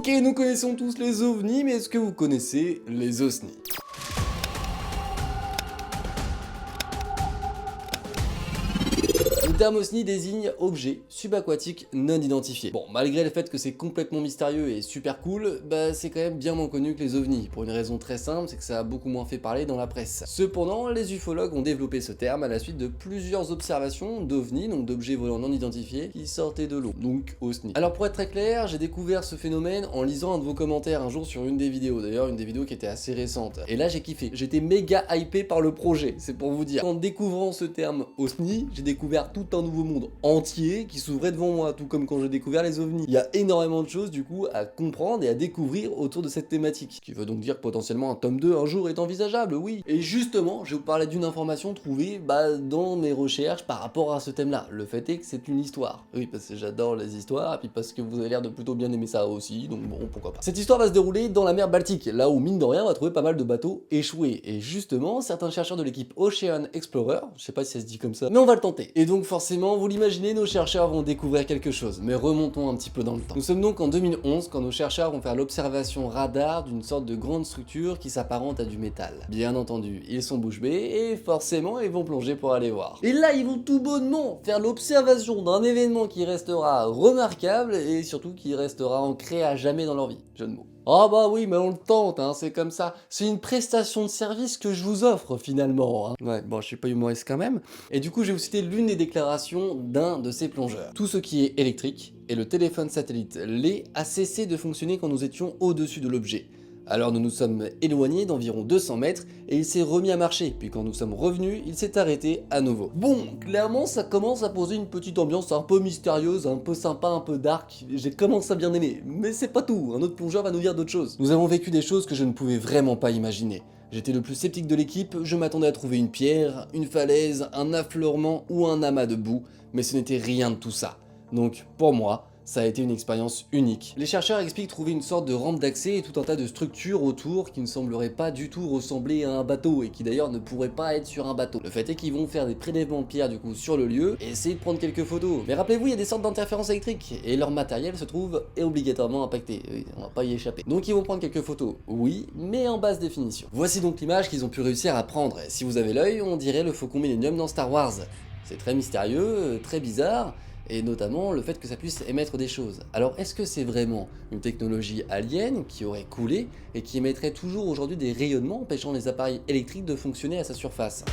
Ok, nous connaissons tous les ovnis, mais est-ce que vous connaissez les OSNI? Le terme OSNI désigne objet subaquatique non identifié. Bon, malgré le fait que c'est complètement mystérieux et super cool, bah c'est quand même bien moins connu que les ovnis, pour une raison très simple, c'est que ça a beaucoup moins fait parler dans la presse. Cependant, les ufologues ont développé ce terme à la suite de plusieurs observations d'ovnis, donc d'objets volants non identifiés, qui sortaient de l'eau, donc OSNI. Alors pour être très clair, j'ai découvert ce phénomène en lisant un de vos commentaires un jour sur une des vidéos, d'ailleurs une des vidéos qui était assez récente. Et là j'ai kiffé, j'étais méga hypé par le projet, c'est pour vous dire. En découvrant ce terme OSNI, j'ai découvert tout un nouveau monde entier qui s'ouvrait devant moi, tout comme quand j'ai découvert les ovnis. Il y a énormément de choses du coup à comprendre et à découvrir autour de cette thématique, ce qui veut donc dire que potentiellement un tome 2 un jour est envisageable, oui. Et justement, je vais vous parler d'une information trouvée dans mes recherches par rapport à ce thème-là. Le fait est que c'est une histoire. Oui, parce que j'adore les histoires, et puis parce que vous avez l'air de plutôt bien aimer ça aussi, donc bon, pourquoi pas. Cette histoire va se dérouler dans la mer Baltique, là où mine de rien on va trouver pas mal de bateaux échoués. Et justement, certains chercheurs de l'équipe Ocean Explorer, je sais pas si ça se dit comme ça, mais on va le tenter. Et donc forcément, vous l'imaginez, nos chercheurs vont découvrir quelque chose, mais remontons un petit peu dans le temps. Nous sommes donc en 2011 quand nos chercheurs vont faire l'observation radar d'une sorte de grande structure qui s'apparente à du métal. Bien entendu, ils sont bouche bée et forcément ils vont plonger pour aller voir. Et là, ils vont tout bonnement faire l'observation d'un événement qui restera remarquable et surtout qui restera ancré à jamais dans leur vie. Jeu de mots. Ah bah oui, mais on le tente, hein, c'est comme ça. C'est une prestation de service que je vous offre finalement. Hein. Ouais, bon, je suis pas humoriste quand même. Et du coup, je vais vous citer l'une des déclarations d'un de ces plongeurs. Tout ce qui est électrique et le téléphone satellite LE a cessé de fonctionner quand nous étions au-dessus de l'objet. Alors nous nous sommes éloignés d'environ 200 mètres et il s'est remis à marcher, puis quand nous sommes revenus, il s'est arrêté à nouveau. Bon, clairement ça commence à poser une petite ambiance un peu mystérieuse, un peu sympa, un peu dark, j'ai commencé à bien aimer, mais c'est pas tout, un autre plongeur va nous dire d'autres choses. Nous avons vécu des choses que je ne pouvais vraiment pas imaginer. J'étais le plus sceptique de l'équipe, je m'attendais à trouver une pierre, une falaise, un affleurement ou un amas de boue, mais ce n'était rien de tout ça. Donc pour moi, ça a été une expérience unique. Les chercheurs expliquent trouver une sorte de rampe d'accès et tout un tas de structures autour qui ne sembleraient pas du tout ressembler à un bateau et qui d'ailleurs ne pourraient pas être sur un bateau. Le fait est qu'ils vont faire des prélèvements de pierre du coup sur le lieu et essayer de prendre quelques photos. Mais rappelez-vous, il y a des sortes d'interférences électriques et leur matériel se trouve obligatoirement impacté. Oui, on va pas y échapper. Donc ils vont prendre quelques photos, oui, mais en basse définition. Voici donc l'image qu'ils ont pu réussir à prendre. Si vous avez l'œil, on dirait le Faucon Millenium dans Star Wars. C'est très mystérieux, très bizarre, et notamment le fait que ça puisse émettre des choses. Alors est-ce que c'est vraiment une technologie alien qui aurait coulé et qui émettrait toujours aujourd'hui des rayonnements empêchant les appareils électriques de fonctionner à sa surface?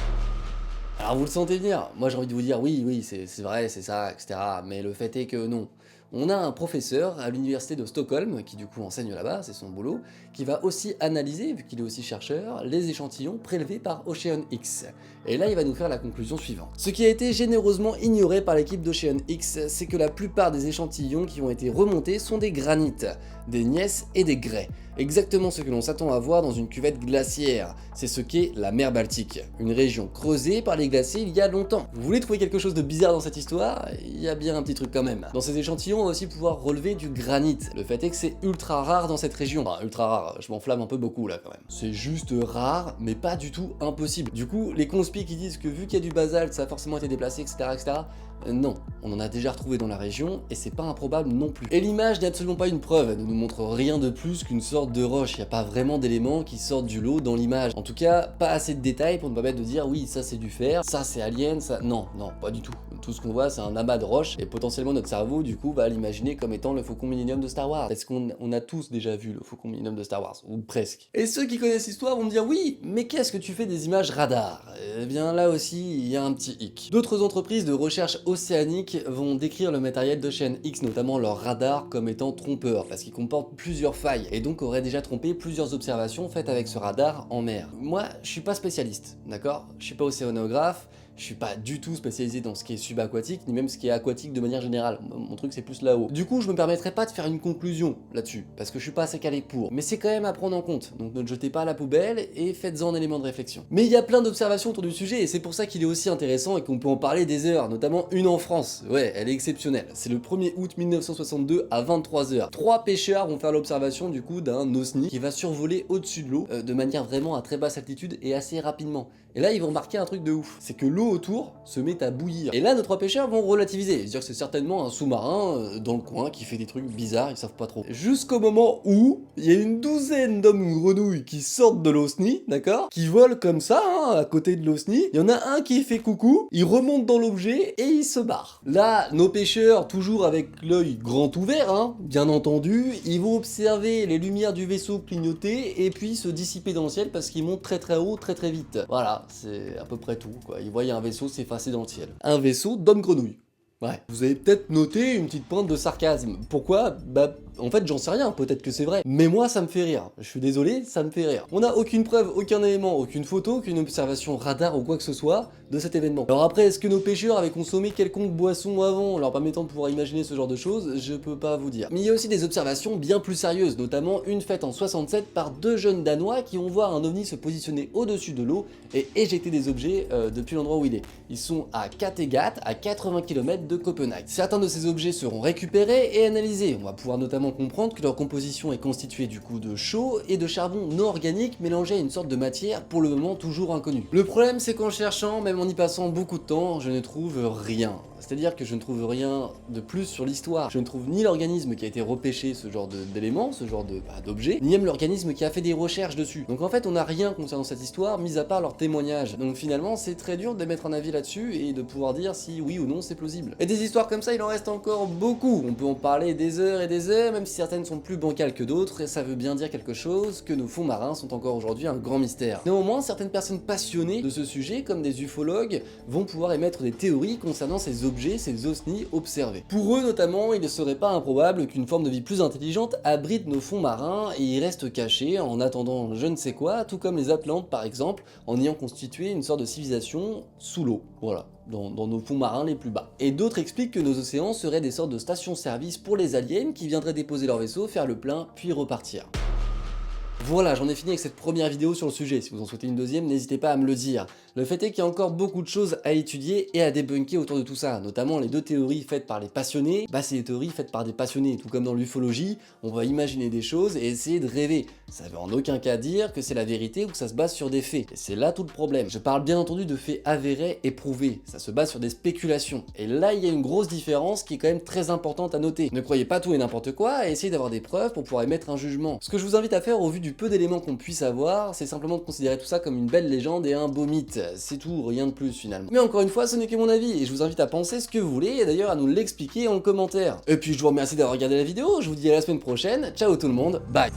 Alors vous le sentez venir, moi j'ai envie de vous dire oui, c'est vrai, c'est ça, etc. Mais le fait est que non. On a un professeur à l'université de Stockholm, qui du coup enseigne là-bas, c'est son boulot, qui va aussi analyser, vu qu'il est aussi chercheur, les échantillons prélevés par Ocean X. Et là il va nous faire la conclusion suivante. Ce qui a été généreusement ignoré par l'équipe d'Ocean X, c'est que la plupart des échantillons qui ont été remontés sont des granites, des gneiss et des grès. Exactement ce que l'on s'attend à voir dans une cuvette glaciaire. C'est ce qu'est la mer Baltique, une région creusée par les glaciers il y a longtemps. Vous voulez trouver quelque chose de bizarre dans cette histoire? Il y a bien un petit truc quand même. Dans ces échantillons, on va aussi pouvoir relever du granit. Le fait est que c'est ultra rare dans cette région. Enfin, ultra rare, je m'enflamme un peu beaucoup là quand même. C'est juste rare, mais pas du tout impossible. Du coup, les conspis qui disent que vu qu'il y a du basalte, ça a forcément été déplacé, etc., non, on en a déjà retrouvé dans la région et c'est pas improbable non plus. Et l'image n'est absolument pas une preuve, elle ne nous montre rien de plus qu'une sorte de roche, il n'y a pas vraiment d'éléments qui sortent du lot dans l'image. En tout cas, pas assez de détails pour nous permettre de dire oui, ça c'est du fer, ça c'est alien, ça... Non, pas du tout. Tout ce qu'on voit c'est un amas de roches et potentiellement notre cerveau du coup va l'imaginer comme étant le Faucon Millenium de Star Wars. Parce qu'on a tous déjà vu le Faucon Millenium de Star Wars, ou presque. Et ceux qui connaissent l'histoire vont me dire oui, mais qu'est-ce que tu fais des images radar? Eh bien là aussi, il y a un petit hic. D'autres entreprises de recherche océanique vont décrire le matériel d'Ocean X, notamment leur radar, comme étant trompeur, parce qu'il comporte plusieurs failles, et donc aurait déjà trompé plusieurs observations faites avec ce radar en mer. Moi, je suis pas spécialiste, d'accord? Je suis pas océanographe, je suis pas du tout spécialisé dans ce qui est subaquatique, ni même ce qui est aquatique de manière générale. Mon truc c'est plus là-haut. Du coup, je me permettrai pas de faire une conclusion là-dessus, parce que je suis pas assez calé pour. Mais c'est quand même à prendre en compte, donc ne le jetez pas à la poubelle et faites-en un élément de réflexion. Mais il y a plein d'observations autour du sujet et c'est pour ça qu'il est aussi intéressant et qu'on peut en parler des heures, notamment une en France. Ouais, elle est exceptionnelle. C'est le 1er août 1962 à 23h. 3 pêcheurs vont faire l'observation du coup d'un OSNI qui va survoler au-dessus de l'eau de manière vraiment à très basse altitude et assez rapidement. Et là, ils vont remarquer un truc de ouf, c'est que l'eau autour se met à bouillir. Et là, nos trois pêcheurs vont relativiser, c'est-à-dire que c'est certainement un sous-marin dans le coin qui fait des trucs bizarres, ils savent pas trop. Jusqu'au moment où il y a une douzaine d'hommes grenouilles qui sortent de l'OSNI, d'accord, qui volent comme ça, hein, à côté de l'OSNI. Il y en a un qui fait coucou, il remonte dans l'objet et il se barre. Là, nos pêcheurs, toujours avec l'œil grand ouvert, hein, bien entendu, ils vont observer les lumières du vaisseau clignoter et puis se dissiper dans le ciel parce qu'ils montent très très haut, très très vite. Voilà, c'est à peu près tout, quoi. Ils voient un vaisseau s'effacer dans le ciel. Un vaisseau d'hommes grenouilles. Ouais. Vous avez peut-être noté une petite pointe de sarcasme. Pourquoi? Bah, en fait, j'en sais rien, peut-être que c'est vrai. Mais moi, ça me fait rire. Je suis désolé, ça me fait rire. On n'a aucune preuve, aucun élément, aucune photo, aucune observation radar ou quoi que ce soit de cet événement. Alors après, est-ce que nos pêcheurs avaient consommé quelconque boisson avant, leur permettant de pouvoir imaginer ce genre de choses? Je peux pas vous dire. Mais il y a aussi des observations bien plus sérieuses, notamment une faite en 67 par deux jeunes Danois qui ont vu un ovni se positionner au-dessus de l'eau et éjecter des objets depuis l'endroit où il est. Ils sont à Kattegat, à 80 km de Copenhague. Certains de ces objets seront récupérés et analysés. On va pouvoir notamment comprendre que leur composition est constituée du coup de chaux et de charbon non organique mélangé à une sorte de matière pour le moment toujours inconnue. Le problème, c'est qu'en cherchant, même en y passant beaucoup de temps, je ne trouve rien. C'est-à-dire que je ne trouve rien de plus sur l'histoire. Je ne trouve ni l'organisme qui a été repêché ce genre d'éléments, ce genre d'objets, ni même l'organisme qui a fait des recherches dessus. Donc en fait, on n'a rien concernant cette histoire, mis à part leurs témoignages. Donc finalement, c'est très dur d'émettre un avis là-dessus et de pouvoir dire si oui ou non c'est plausible. Et des histoires comme ça, il en reste encore beaucoup. On peut en parler des heures et des heures, même si certaines sont plus bancales que d'autres, et ça veut bien dire quelque chose, que nos fonds marins sont encore aujourd'hui un grand mystère. Néanmoins, certaines personnes passionnées de ce sujet, comme des ufologues, vont pouvoir émettre des théories concernant ces objets, ces OSNI observés. Pour eux notamment, il ne serait pas improbable qu'une forme de vie plus intelligente abrite nos fonds marins et y reste cachée en attendant je ne sais quoi, tout comme les Atlantes par exemple, en ayant constitué une sorte de civilisation sous l'eau. Voilà. Dans nos fonds marins les plus bas. Et d'autres expliquent que nos océans seraient des sortes de stations-service pour les aliens qui viendraient déposer leur vaisseau, faire le plein, puis repartir. Voilà, j'en ai fini avec cette première vidéo sur le sujet. Si vous en souhaitez une deuxième, n'hésitez pas à me le dire. Le fait est qu'il y a encore beaucoup de choses à étudier et à débunker autour de tout ça, notamment les deux théories faites par les passionnés. Bah, c'est des théories faites par des passionnés, tout comme dans l'ufologie, on va imaginer des choses et essayer de rêver. Ça veut en aucun cas dire que c'est la vérité ou que ça se base sur des faits. Et c'est là tout le problème. Je parle bien entendu de faits avérés et prouvés. Ça se base sur des spéculations. Et là, il y a une grosse différence qui est quand même très importante à noter. Ne croyez pas tout et n'importe quoi et essayez d'avoir des preuves pour pouvoir émettre un jugement. Ce que je vous invite à faire au vu du peu d'éléments qu'on puisse avoir, c'est simplement de considérer tout ça comme une belle légende et un beau mythe. C'est tout, rien de plus finalement. Mais encore une fois, ce n'est que mon avis et je vous invite à penser ce que vous voulez et d'ailleurs à nous l'expliquer en commentaire. Et puis je vous remercie d'avoir regardé la vidéo, je vous dis à la semaine prochaine, ciao tout le monde, bye.